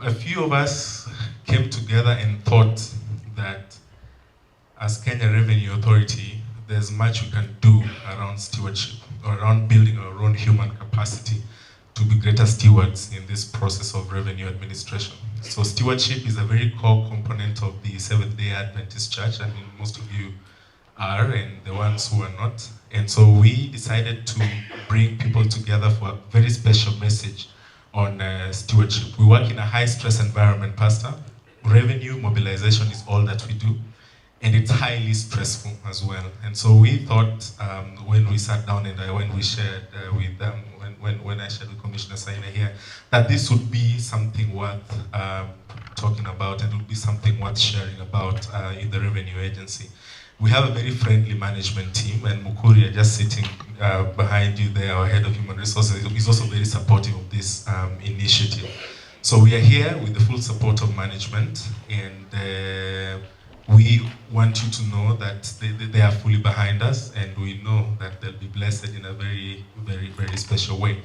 a few of us came together and thought that as Kenya Revenue Authority, there's much we can do around stewardship, or around building our own human capacity to be greater stewards in this process of revenue administration. So stewardship is a very core component of the Seventh-Day Adventist Church. I mean, most of you are, and the ones who are not. And so we decided to bring people together for a very special message on stewardship. We work in a high-stress environment, Pastor. Revenue mobilization is all that we do, and it's highly stressful as well. And so we thought, when we sat down and when we shared with them, when I shared with Commissioner Saina here, that this would be something worth talking about, and would be something worth sharing about in the revenue agency. We have a very friendly management team, and Mukuri, just sitting behind you there, our head of human resources, is also very supportive of this initiative. So we are here with the full support of management, and we want you to know that they are fully behind us, and we know that they'll be blessed in a very, very, very special way.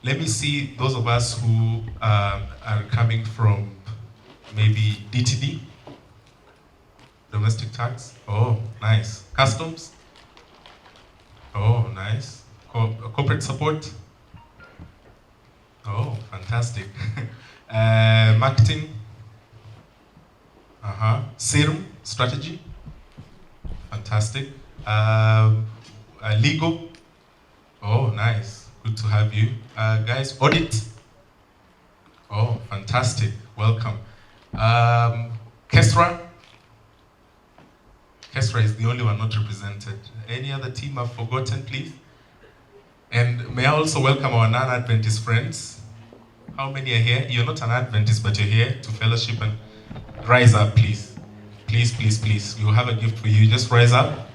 Let me see those of us who are coming from maybe DTD, domestic tax. Oh, nice. Customs. Oh, nice. Corporate support. Oh, fantastic. Marketing. Serum strategy. Fantastic. Legal. Oh, nice. Good to have you. Guys, audit. Oh, fantastic. Welcome. Kesra. Kesra is the only one not represented. Any other team I've forgotten, please? And may I also welcome our non-Adventist friends. How many are here? You're not an Adventist, but you're here to fellowship, and rise up, please. Please, please, please. We will have a gift for you. Just rise up.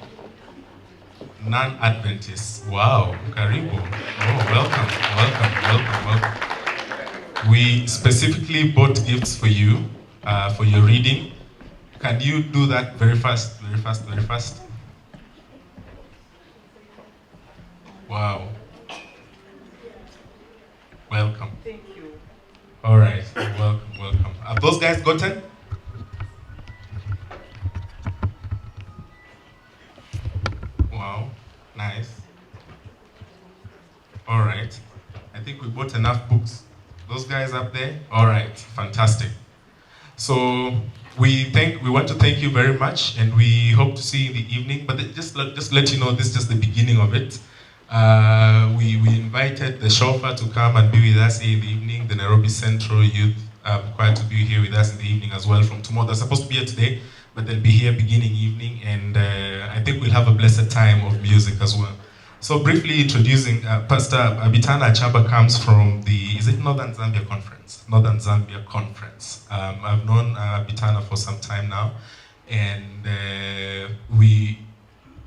Non-Adventists. Wow, Karibu. Oh, welcome, welcome, welcome, welcome. We specifically bought gifts for you, for your reading. Can you do that very fast, very fast, very fast? Wow. Welcome. Thank you. All right, welcome, welcome. Have those guys gotten? Wow, nice. All right. I think we bought enough books. Those guys up there? All right, fantastic. So we want to thank you very much, and we hope to see you in the evening. But just let you know, this is just the beginning of it. We invited the chauffeur to come and be with us here in the evening. The Nairobi Central Youth are required to be here with us in the evening as well from tomorrow. They're supposed to be here today, but they'll be here beginning evening, and I think we'll have a blessed time of music as well. So briefly introducing, Pastor Abitana Hachamba comes from the, is it Northern Zambia Conference? Northern Zambia Conference. I've known Abitana for some time now, and we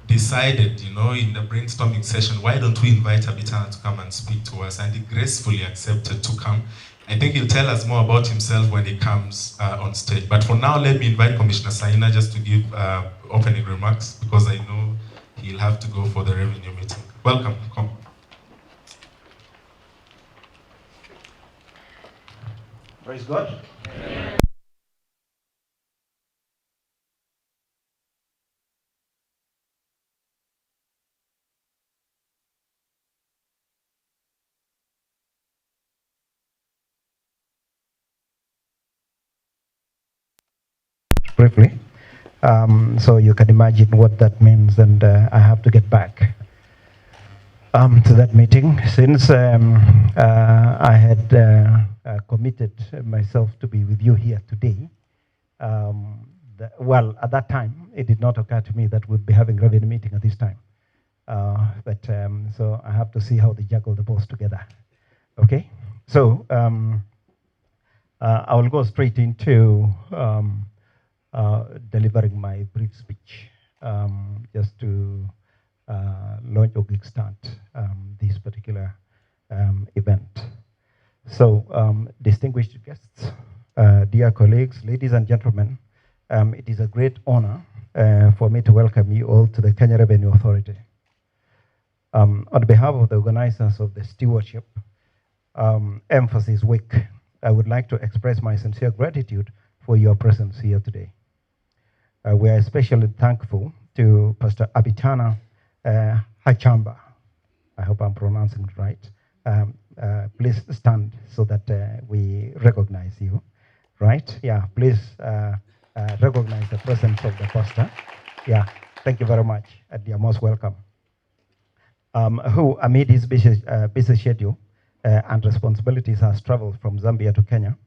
decided, in the brainstorming session, why don't we invite Abitana to come and speak to us? And he gracefully accepted to come. I think he'll tell us more about himself when he comes on stage. But for now, let me invite Commissioner Saina just to give opening remarks, because I know he'll have to go for the revenue meeting. Welcome. Come. Praise God. Amen. Briefly. So you can imagine what that means, and I have to get back to that meeting, since I had committed myself to be with you here today. Well, at that time, it did not occur to me that we'd be having a revenue meeting at this time. So I have to see how they juggle the both together. Okay? So I will go straight into delivering my brief speech, just to launch or kickstart this particular event. So, distinguished guests, dear colleagues, ladies and gentlemen, it is a great honor for me to welcome you all to the Kenya Revenue Authority. On behalf of the organizers of the Stewardship Emphasis Week I would like to express my sincere gratitude for your presence here today. We are especially thankful to Pastor Abitana Hachamba. I hope I'm pronouncing it right. Please stand so that we recognize you, right? Yeah, please recognize the presence of the pastor. Yeah, thank you very much, and you're most welcome. Who, amid his busy schedule and responsibilities, has traveled from Zambia to Kenya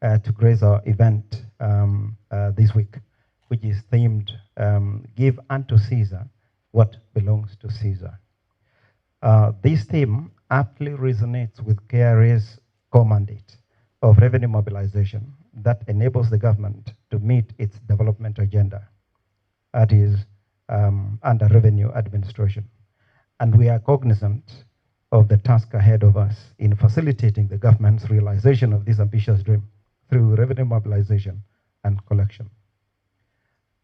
to grace our event this week, which is themed Give Unto Caesar What Belongs to Caesar. This theme aptly resonates with KRA's core mandate of revenue mobilization that enables the government to meet its development agenda, that is, under revenue administration. And we are cognizant of the task ahead of us in facilitating the government's realization of this ambitious dream through revenue mobilization and collection.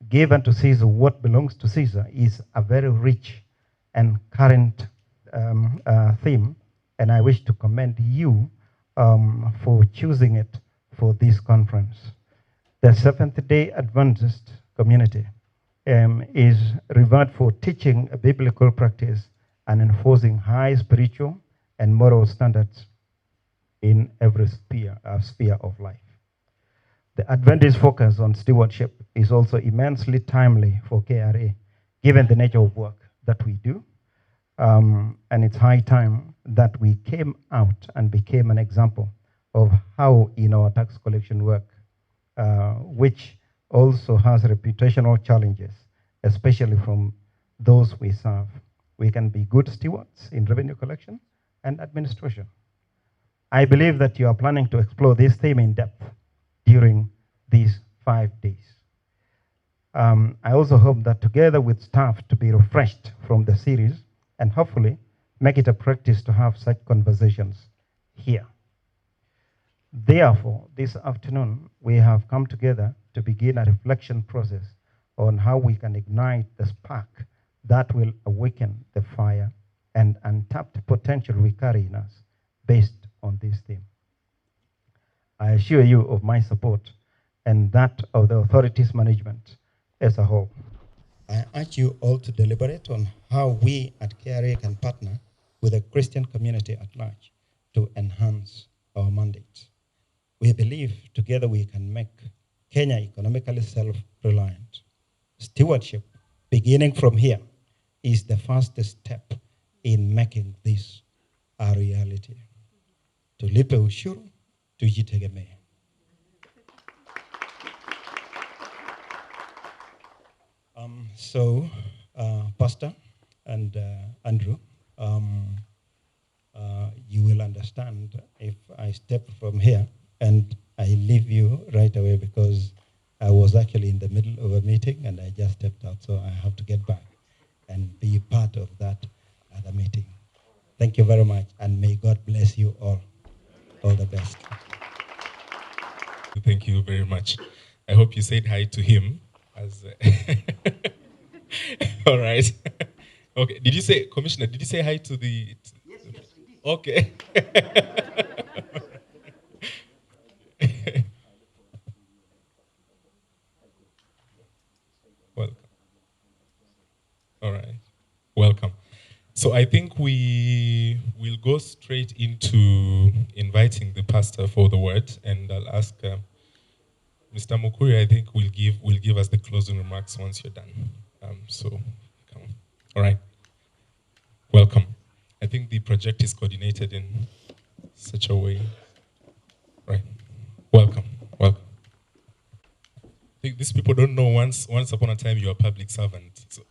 Give unto Caesar what belongs to Caesar is a very rich and current theme, and I wish to commend you for choosing it for this conference. The Seventh-Day Adventist Community is revered for teaching a biblical practice and enforcing high spiritual and moral standards in every sphere of life. The Adventist focus on stewardship is also immensely timely for KRA, given the nature of work that we do. And it's high time that we came out and became an example of how in our tax collection work, which also has reputational challenges, especially from those we serve. We can be good stewards in revenue collection and administration. I believe that you are planning to explore this theme in depth during these 5 days. I also hope that together with staff to be refreshed from the series and hopefully make it a practice to have such conversations here. Therefore, this afternoon, we have come together to begin a reflection process on how we can ignite the spark that will awaken the fire and untapped potential we carry in us based on this theme. I assure you of my support and that of the authorities' management as a whole. I urge you all to deliberate on how we at KRA can partner with the Christian community at large to enhance our mandate. We believe together we can make Kenya economically self-reliant. Stewardship, beginning from here, is the first step in making this a reality. Tulipe ushuru, tujitegemee. Pastor and Andrew, you will understand if I step from here and I leave you right away because I was actually in the middle of a meeting and I just stepped out, so I have to get back and be part of that other meeting. Thank you very much, and may God bless you all. All the best. Thank you very much. I hope you said hi to him. All right. Okay. Did you say, Commissioner, did you say hi to the... Yes, I did. Okay. Welcome. All right. Welcome. So I think we will go straight into inviting the pastor for the word, and I'll ask Mr. Mukuri, I think, will give us the closing remarks once you're done. So, come on. All right. Welcome. I think the project is coordinated in such a way. Right. Welcome. Welcome. I think these people don't know once upon a time you're a public servant. So.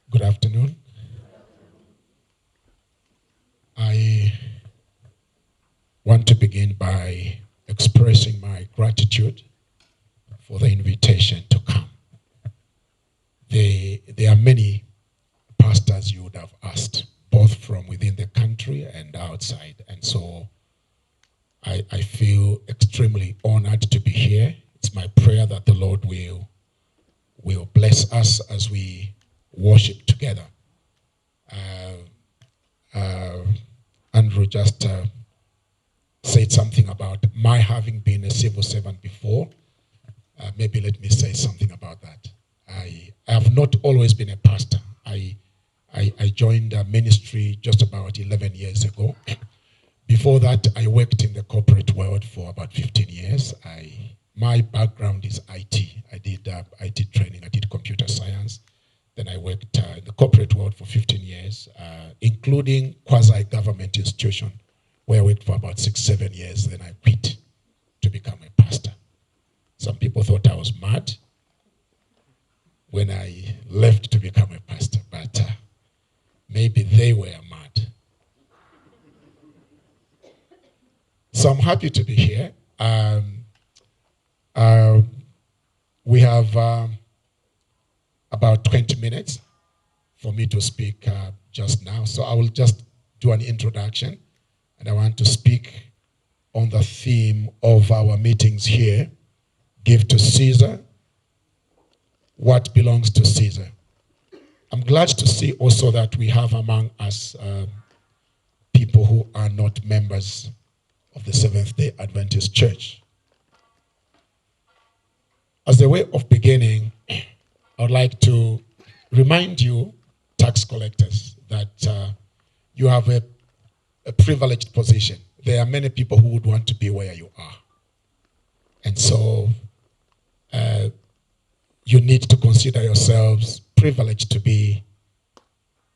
Good afternoon. I want to begin by expressing my gratitude for the invitation to come. There are many pastors you would have asked, both from within the country and outside. And so I feel extremely honored to be here. it's my prayer that the Lord will bless us as we worship together. Andrew just said something about my having been a civil servant before. Maybe let me say something about that. I have not always been a pastor. I joined a ministry just about 11 years ago. Before that, I worked in the corporate world for about 15 years. My background is IT. I did IT training. I did computer science. Then I worked in the corporate world for 15 years, including quasi-government institution, where I worked for about 6-7 years. Then I quit to become a pastor. Some people thought I was mad when I left to become a pastor, but maybe they were mad. So I'm happy to be here. We have about 20 minutes for me to speak just now. So I will just do an introduction, and I want to speak on the theme of our meetings here. Give to Caesar what belongs to Caesar. I'm glad to see also that we have among us people who are not members of the Seventh-Day Adventist Church. As a way of beginning, I would like to remind you, tax collectors, that you have a privileged position. There are many people who would want to be where you are. And so you need to consider yourselves privileged to be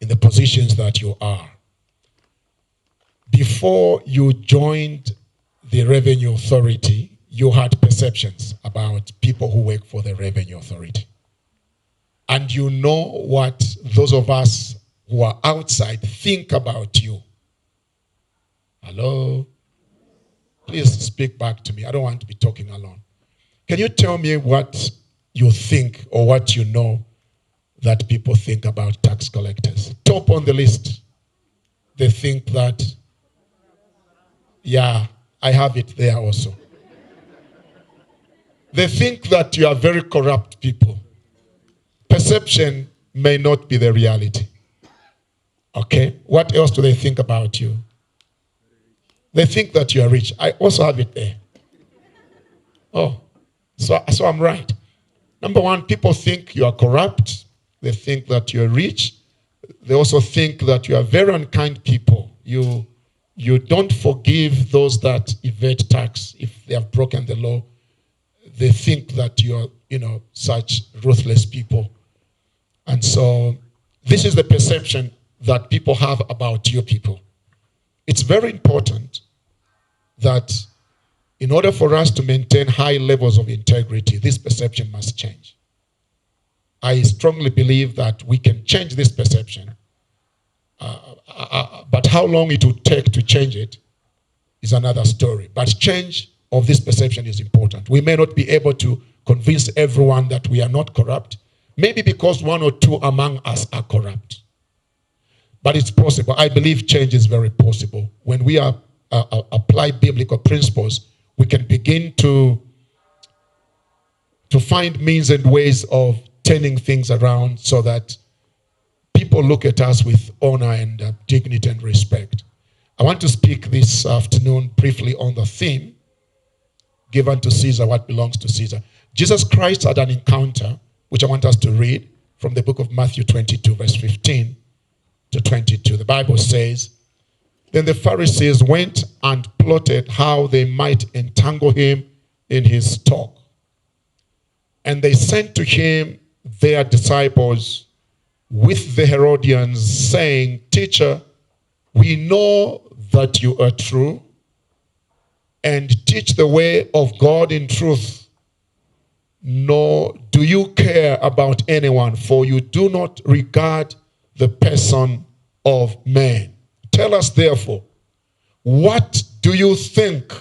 in the positions that you are. Before you joined the Revenue Authority, you had perceptions about people who work for the Revenue Authority. And you know what those of us who are outside think about you. Hello? Please speak back to me. I don't want to be talking alone. Can you tell me what you think or what you know that people think about tax collectors? Top on the list. They think that, yeah, I have it there also. They think that you are very corrupt people. Perception may not be the reality. Okay? What else do they think about you? They think that you are rich. I also have it there. Oh, so I'm right. Number one, people think you are corrupt. They think that you are rich. They also think that you are very unkind people. You don't forgive those that evade tax if they have broken the law. They think that you are, such ruthless people. And so this is the perception that people have about you people. It's very important that in order for us to maintain high levels of integrity, this perception must change. I strongly believe that we can change this perception, but how long it will take to change it is another story. But change of this perception is important. We may not be able to convince everyone that we are not corrupt, maybe because one or two among us are corrupt. But it's possible. I believe change is very possible. When we apply biblical principles, we can begin to find means and ways of turning things around so that people look at us with honor and dignity and respect. I want to speak this afternoon briefly on the theme, give unto Caesar what belongs to Caesar. Jesus Christ had an encounter, which I want us to read from the book of Matthew 22, verse 15 to 22. The Bible says, then the Pharisees went and plotted how they might entangle him in his talk. And they sent to him their disciples with the Herodians, saying, Teacher, we know that you are true and teach the way of God in truth. Nor do you care about anyone, for you do not regard the person of man. Tell us, therefore, what do you think?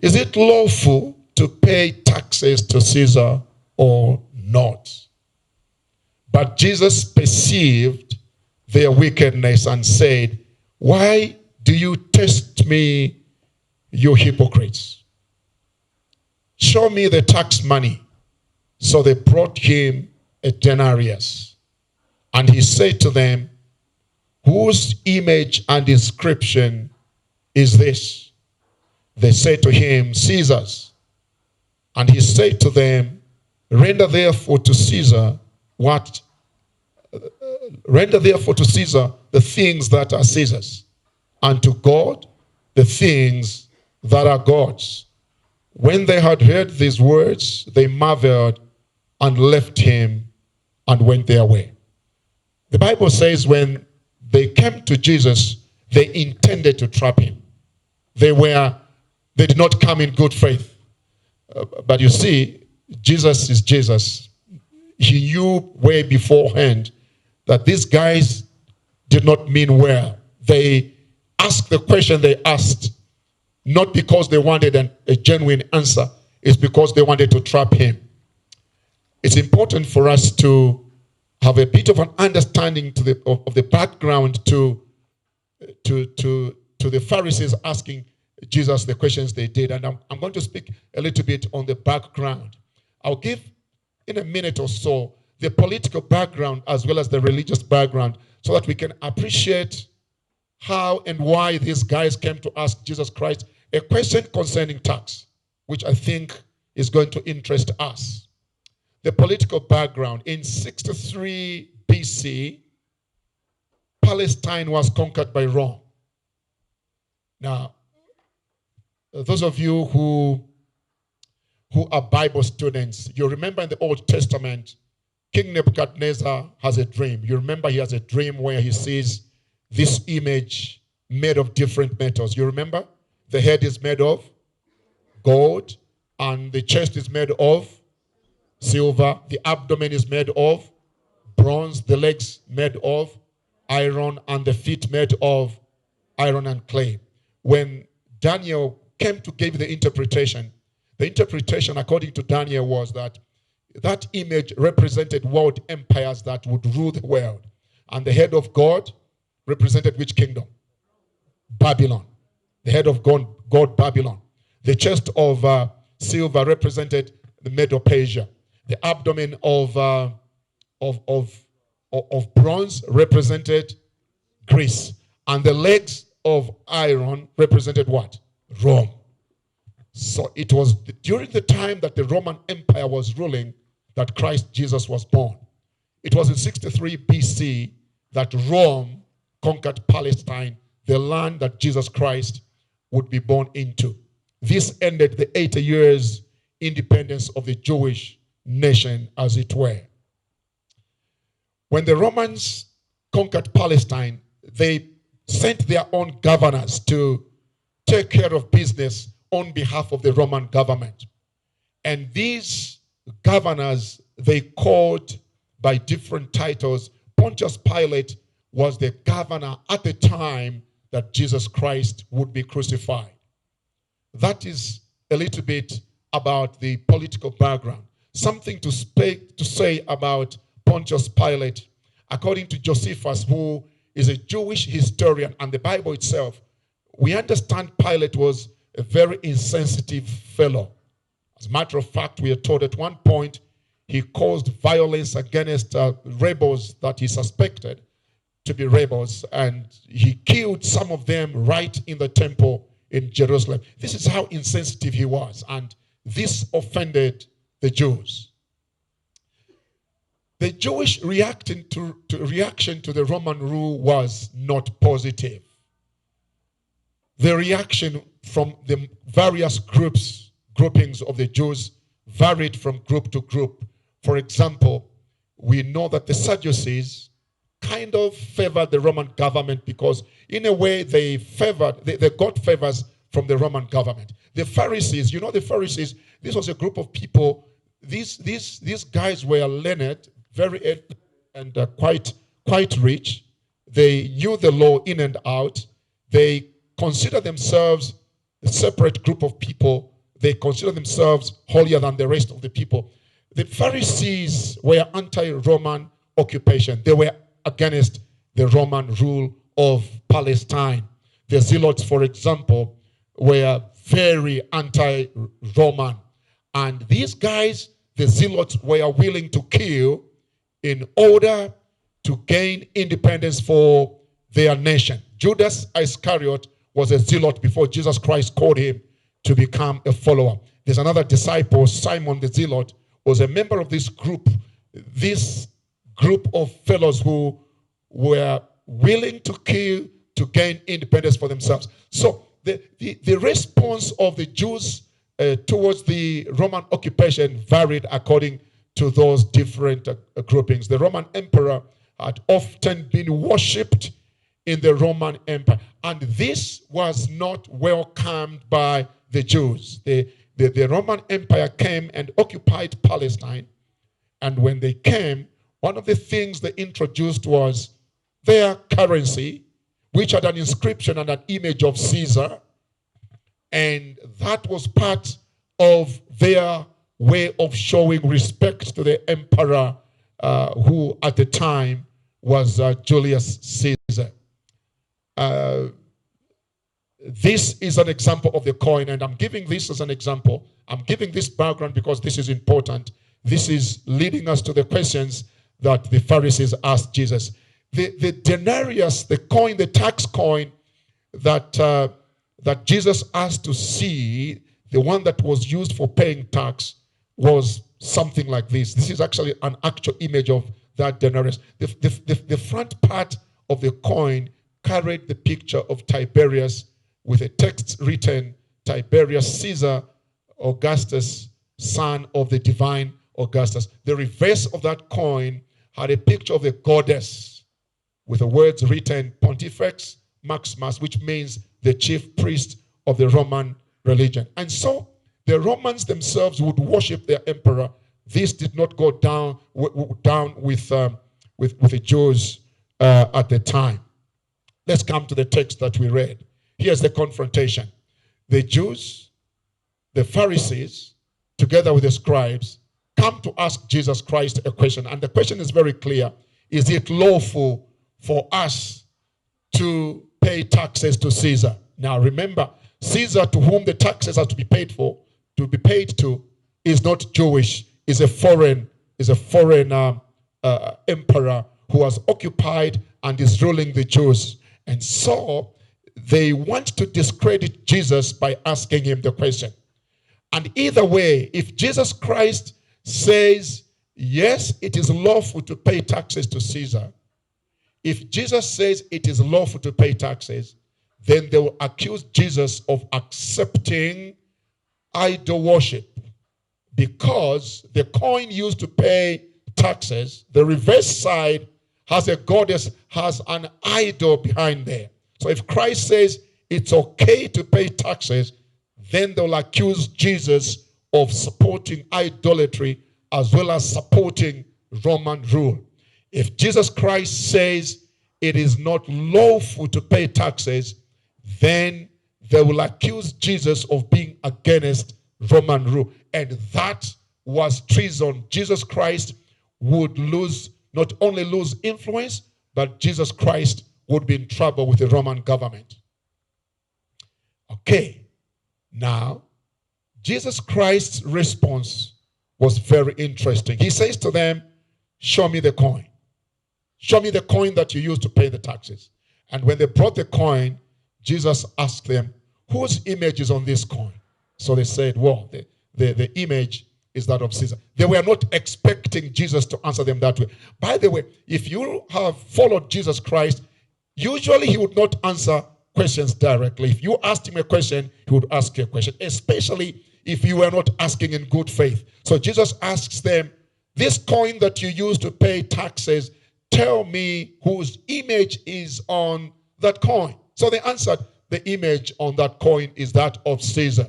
Is it lawful to pay taxes to Caesar or not? But Jesus perceived their wickedness and said, why do you test me, you hypocrites? show me the tax money. So they brought him a denarius. And he said to them, whose image and inscription is this? They said to him, Caesar's. And he said to them, render therefore to Caesar the things that are Caesar's, and to God the things that are God's. When they had heard these words, they marveled and left him and went their way. The Bible says when they came to Jesus, they intended to trap him. They did not come in good faith. But you see, Jesus is Jesus. He knew way beforehand that these guys did not mean well. They asked the question they asked, not because they wanted a genuine answer, it's because they wanted to trap him. It's important for us to have a bit of an understanding of the background to the Pharisees asking Jesus the questions they did. And I'm going to speak a little bit on the background. I'll give in a minute or so the political background as well as the religious background so that we can appreciate how and why these guys came to ask Jesus Christ a question concerning tax, which I think is going to interest us. The political background. In 63 BC, Palestine was conquered by Rome. Now, those of you who are Bible students, you remember in the Old Testament, King Nebuchadnezzar has a dream. You remember he has a dream where he sees this image made of different metals. You remember? The head is made of gold, and the chest is made of silver. The abdomen is made of bronze. The legs made of iron, and the feet made of iron and clay. When Daniel came to give the interpretation according to Daniel was that image represented world empires that would rule the world. And the head of God represented which kingdom? Babylon. The head of God, Babylon. The chest of silver represented the Medo-Persia. The abdomen of bronze represented Greece. And the legs of iron represented what? Rome. So it was during the time that the Roman Empire was ruling that Christ Jesus was born. It was in 63 BC that Rome conquered Palestine, the land that Jesus Christ would be born into. This ended the 80 years independence of the Jewish nation, as it were. When the Romans conquered Palestine, they sent their own governors to take care of business on behalf of the Roman government. And these governors, they called by different titles. Pontius Pilate was the governor at the time that Jesus Christ would be crucified. That is a little bit about the political background. Something to say about Pontius Pilate. According to Josephus, who is a Jewish historian, and the Bible itself, we understand Pilate was a very insensitive fellow. As a matter of fact, we are told at one point he caused violence against rebels that he suspected to be rebels, and he killed some of them right in the temple in Jerusalem. This is how insensitive he was, and this offended the Jews. The Jewish reaction to the Roman rule was not positive. The reaction from the various groupings of the Jews varied from group to group. For example, we know that the Sadducees kind of favored the Roman government because in a way they got favors from the Roman government. The Pharisees, this was a group of people, these guys were learned, very and quite rich. They knew the law in and out. They considered themselves a separate group of people. They considered themselves holier than the rest of the people. The Pharisees were anti-Roman occupation. They were against the Roman rule of Palestine. The Zealots, for example, were very anti-Roman. And these guys, the zealots, were willing to kill in order to gain independence for their nation. Judas Iscariot was a zealot before Jesus Christ called him to become a follower. There's another disciple, Simon the Zealot, was a member of this group of fellows who were willing to kill to gain independence for themselves. So the response of the Jews towards the Roman occupation varied according to those different groupings. The Roman emperor had often been worshipped in the Roman Empire, and this was not welcomed by the Jews. The Roman Empire came and occupied Palestine, and when they came, one of the things they introduced was their currency, which had an inscription and an image of Caesar, and that was part of their way of showing respect to the emperor, who at the time was Julius Caesar. This is an example of the coin, and I'm giving this as an example. I'm giving this background because this is important. This is leading us to the questions that the Pharisees asked Jesus. The denarius, the coin, the tax coin that Jesus asked to see, the one that was used for paying tax, was something like this. This is actually an actual image of that denarius. The front part of the coin carried the picture of Tiberius with a text written, Tiberius Caesar Augustus, son of the divine Augustus. The reverse of that coin had a picture of a goddess with the words written, Pontifex Maximus, which means the chief priest of the Roman religion. And so the Romans themselves would worship their emperor. This did not go down with the Jews at the time. Let's come to the text that we read. Here's the confrontation. The Jews, the Pharisees, together with the scribes, come to ask Jesus Christ a question. And the question is very clear. Is it lawful for us to pay taxes to Caesar? Now remember, Caesar, to whom the taxes are to be paid to, is not Jewish, is a foreign emperor who has occupied and is ruling the Jews. And so they want to discredit Jesus by asking him the question. And either way, if Jesus Christ says, yes, it is lawful to pay taxes to Caesar, if Jesus says it is lawful to pay taxes, then they will accuse Jesus of accepting idol worship, because the coin used to pay taxes, the reverse side has a goddess, has an idol behind there. So if Christ says it's okay to pay taxes, then they'll accuse Jesus of supporting idolatry as well as supporting Roman rule. If Jesus Christ says it is not lawful to pay taxes, then they will accuse Jesus of being against Roman rule. And that was treason. Jesus Christ would not only lose influence, but Jesus Christ would be in trouble with the Roman government. Okay, now, Jesus Christ's response was very interesting. He says to them, show me the coin. Show me the coin that you used to pay the taxes. And when they brought the coin, Jesus asked them, whose image is on this coin? So they said, well, the image is that of Caesar. They were not expecting Jesus to answer them that way. By the way, if you have followed Jesus Christ, usually he would not answer questions directly. If you asked him a question, he would ask you a question, especially if you were not asking in good faith. So Jesus asks them, this coin that you use to pay taxes, tell me whose image is on that coin. So they answered, the image on that coin is that of Caesar.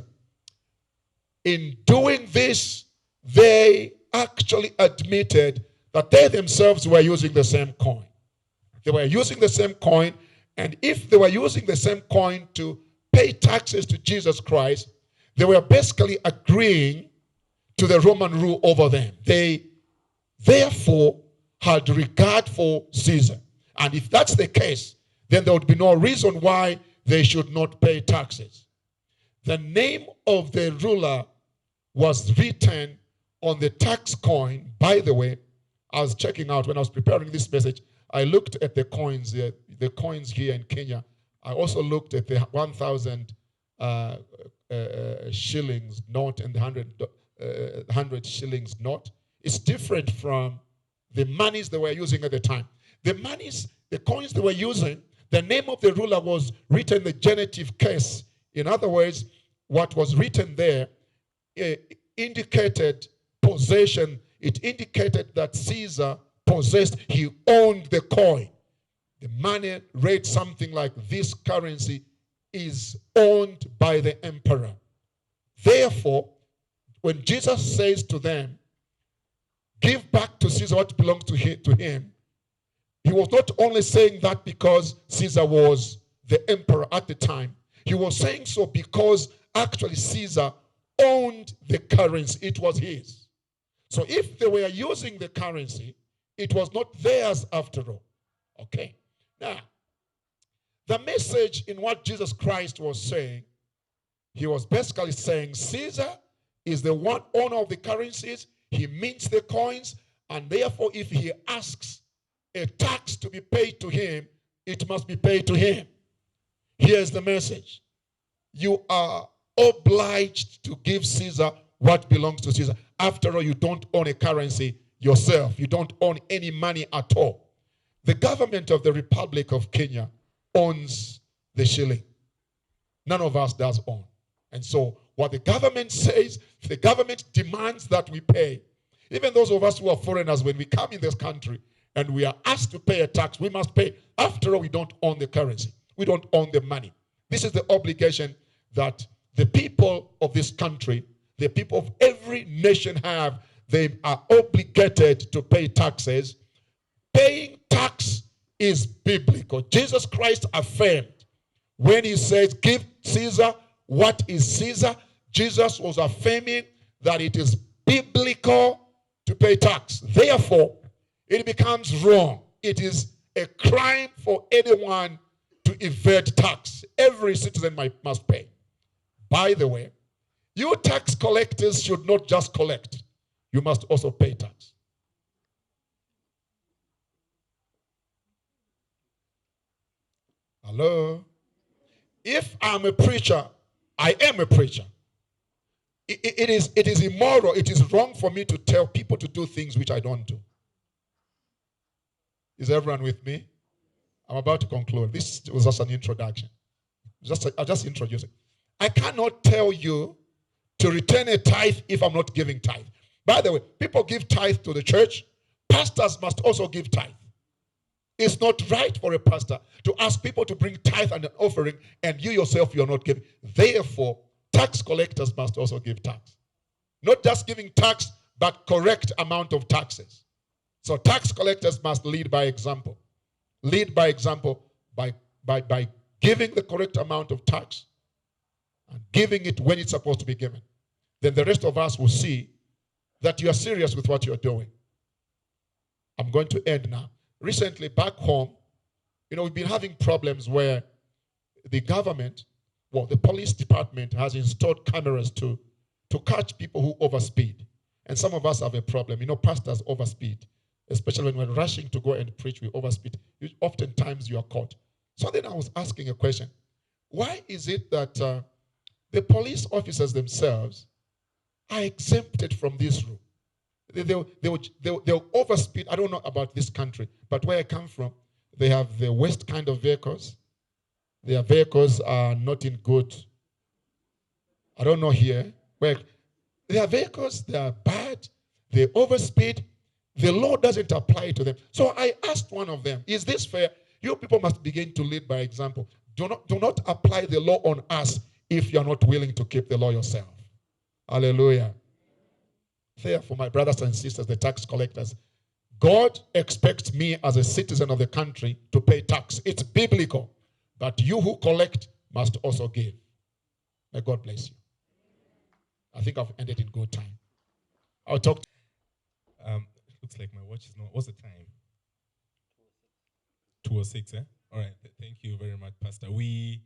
In doing this, they actually admitted that they themselves were using the same coin. They were using the same coin, and if they were using the same coin to pay taxes to Jesus Christ, they were basically agreeing to the Roman rule over them. They therefore had regard for Caesar. And if that's the case, then there would be no reason why they should not pay taxes. The name of the ruler was written on the tax coin. By the way, I was checking out when I was preparing this message. I looked at the coins here in Kenya. I also looked at the 1,000 shillings note and the 100 shillings note. It's different from the monies they were using at the time. The coins they were using, the name of the ruler was written in the genitive case. In other words, what was written there indicated possession. It indicated that Caesar possessed, he owned the coin. The money read something like, this currency is owned by the emperor. Therefore, when Jesus says to them, give back to Caesar what belongs to him, he was not only saying that because Caesar was the emperor at the time. He was saying so because actually Caesar owned the currency. It was his. So if they were using the currency, it was not theirs after all. Okay. Now, the message in what Jesus Christ was saying, he was basically saying Caesar is the one owner of the currencies. He mints the coins, and therefore if he asks a tax to be paid to him, it must be paid to him. Here's the message. You are obliged to give Caesar what belongs to Caesar. After all, you don't own a currency yourself. You don't own any money at all. The government of the Republic of Kenya owns the shilling. None of us does own. And so what the government says, the government demands that we pay. Even those of us who are foreigners, when we come in this country and we are asked to pay a tax, we must pay. After all, we don't own the currency. We don't own the money. This is the obligation that the people of this country, the people of every nation have. They are obligated to pay taxes. Paying tax is biblical. Jesus Christ affirmed when he says, give Caesar what is Caesar. Jesus was affirming that it is biblical to pay tax. Therefore, it becomes wrong. It is a crime for anyone to evade tax. Every citizen must pay. By the way, you tax collectors should not just collect. You must also pay tax. Hello? If I'm a preacher, I am a preacher. It is immoral, it is wrong for me to tell people to do things which I don't do. Is everyone with me? I'm about to conclude. This was just an introduction. I'll just introduce it. I cannot tell you to return a tithe if I'm not giving tithe. By the way, people give tithe to the church. Pastors must also give tithe. It's not right for a pastor to ask people to bring tithe and an offering and you yourself, you're not giving. Therefore, tax collectors must also give tax. Not just giving tax, but correct amount of taxes. So tax collectors must lead by example. Lead by example by giving the correct amount of tax and giving it when it's supposed to be given. Then the rest of us will see that you are serious with what you're doing. I'm going to end now. Recently, back home, we've been having problems where the government, the police department has installed cameras to catch people who overspeed. And some of us have a problem. Pastors overspeed. Especially when we're rushing to go and preach, we overspeed. Oftentimes you are caught. So then I was asking a question. Why is it that the police officers themselves are exempted from this rule? They'll overspeed. I don't know about this country, but where I come from, they have the worst kind of vehicles. Their vehicles are not in good. I don't know here. Where their vehicles, they are bad. They overspeed. The law doesn't apply to them. So I asked one of them, is this fair? You people must begin to lead by example. Do not apply the law on us if you're not willing to keep the law yourself. Hallelujah. Therefore, my brothers and sisters, the tax collectors, God expects me as a citizen of the country to pay tax. It's biblical. But you who collect must also give. May God bless you. I think I've ended in good time. I'll talk. Looks like my watch is not. What's the time? 2:06. 2:06. All right. Thank you very much, Pastor. We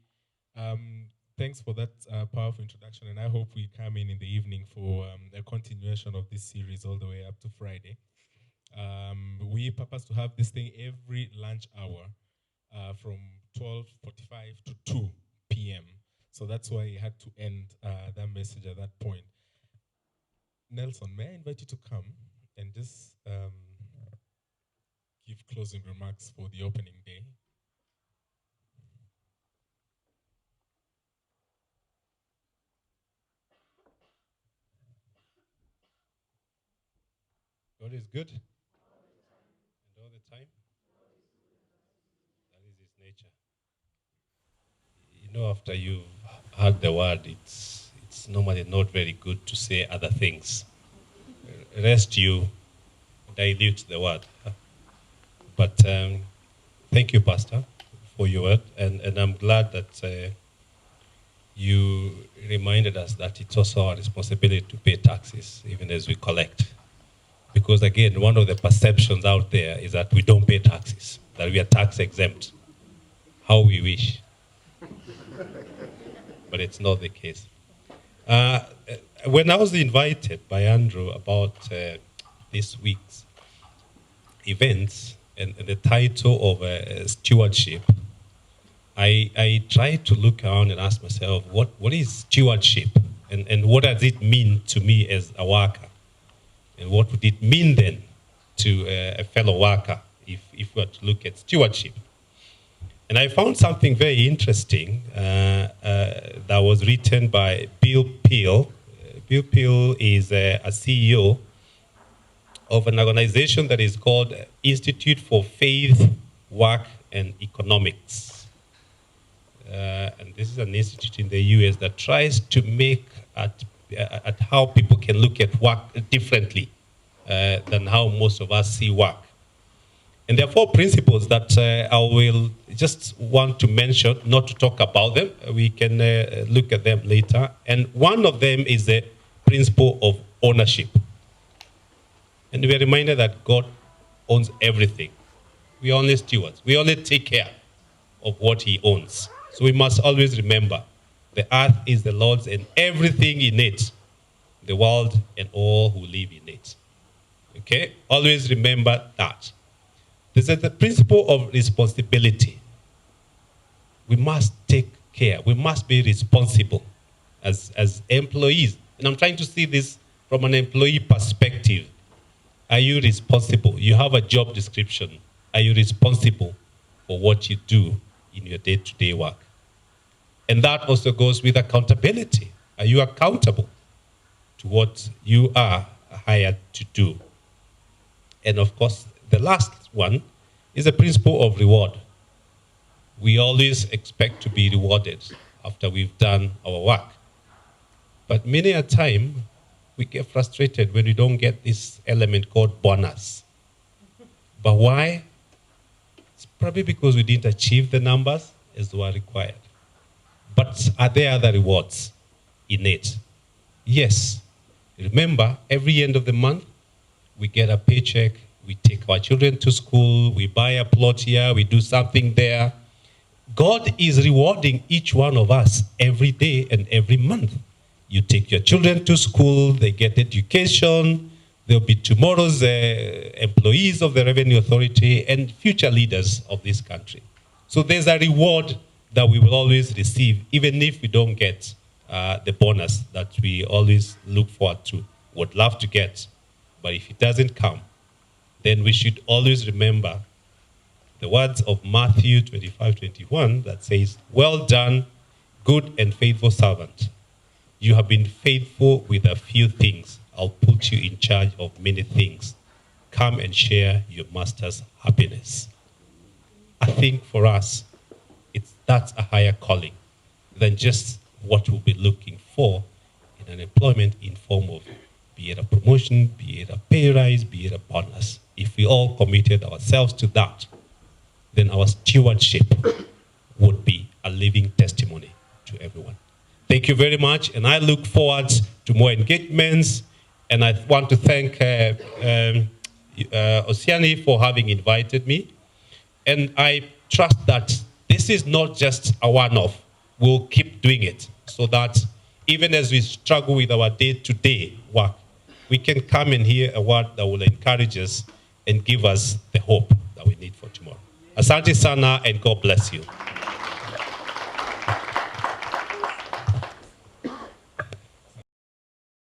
Thanks for that powerful introduction, and I hope we come in the evening for a continuation of this series all the way up to Friday. We purpose to have this thing every lunch hour from 12:45 to 2 p.m. So that's why I had to end that message at that point. Nelson, may I invite you to come and just give closing remarks for the opening day? God is good. And all the time. That is his nature. You know, after you've heard the word, it's normally not very good to say other things. Rest you dilute the word. But thank you, Pastor, for your word. And I'm glad that you reminded us that it's also our responsibility to pay taxes, even as we collect. Because again, one of the perceptions out there is that we don't pay taxes, that we are tax exempt. How we wish. But it's not the case. When I was invited by Andrew about this week's events and the title of stewardship, I tried to look around and ask myself, what is stewardship? And what does it mean to me as a worker? And what would it mean then to a fellow worker if we were to look at stewardship? And I found something very interesting that was written by Bill Peel. Bill Peel is a CEO of an organization that is called Institute for Faith, Work, and Economics. And this is an institute in the US that tries to make at how people can look at work differently than how most of us see work. And there are 4 principles that I will just want to mention, not to talk about them. We can look at them later. And one of them is the principle of ownership. And we are reminded that God owns everything. We are only stewards. We only take care of what he owns. So we must always remember the earth is the Lord's and everything in it, the world and all who live in it. Okay? Always remember that. This is the principle of responsibility. We must take care. We must be responsible as employees. And I'm trying to see this from an employee perspective. Are you responsible? You have a job description. Are you responsible for what you do in your day-to-day work? And that also goes with accountability. Are you accountable to what you are hired to do? And of course, the last one is the principle of reward. We always expect to be rewarded after we've done our work. But many a time, we get frustrated when we don't get this element called bonus. But why? It's probably because we didn't achieve the numbers as were required. But are there other rewards in it? Yes. Remember, every end of the month, we get a paycheck, we take our children to school, we buy a plot here, we do something there. God is rewarding each one of us every day and every month. You take your children to school, they get education, they'll be tomorrow's employees of the Revenue Authority and future leaders of this country. So there's a reward that we will always receive, even if we don't get the bonus that we always look forward to, would love to get. But if it doesn't come, then we should always remember the words of Matthew 25:21 that says, "Well done, good and faithful servant. You have been faithful with a few things. I'll put you in charge of many things. Come and share your master's happiness." I think for us, that's a higher calling than just what we'll be looking for in an employment in form of be it a promotion, be it a pay rise, be it a bonus. If we all committed ourselves to that, then our stewardship would be a living testimony to everyone. Thank you very much, and I look forward to more engagements. And I want to thank Oceani for having invited me. And I trust that this is not just a one-off. we'll keep doing it so that even as we struggle with our day-to-day work, we can come and hear a word that will encourage us and give us the hope that we need for tomorrow. Asante sana, and God bless you.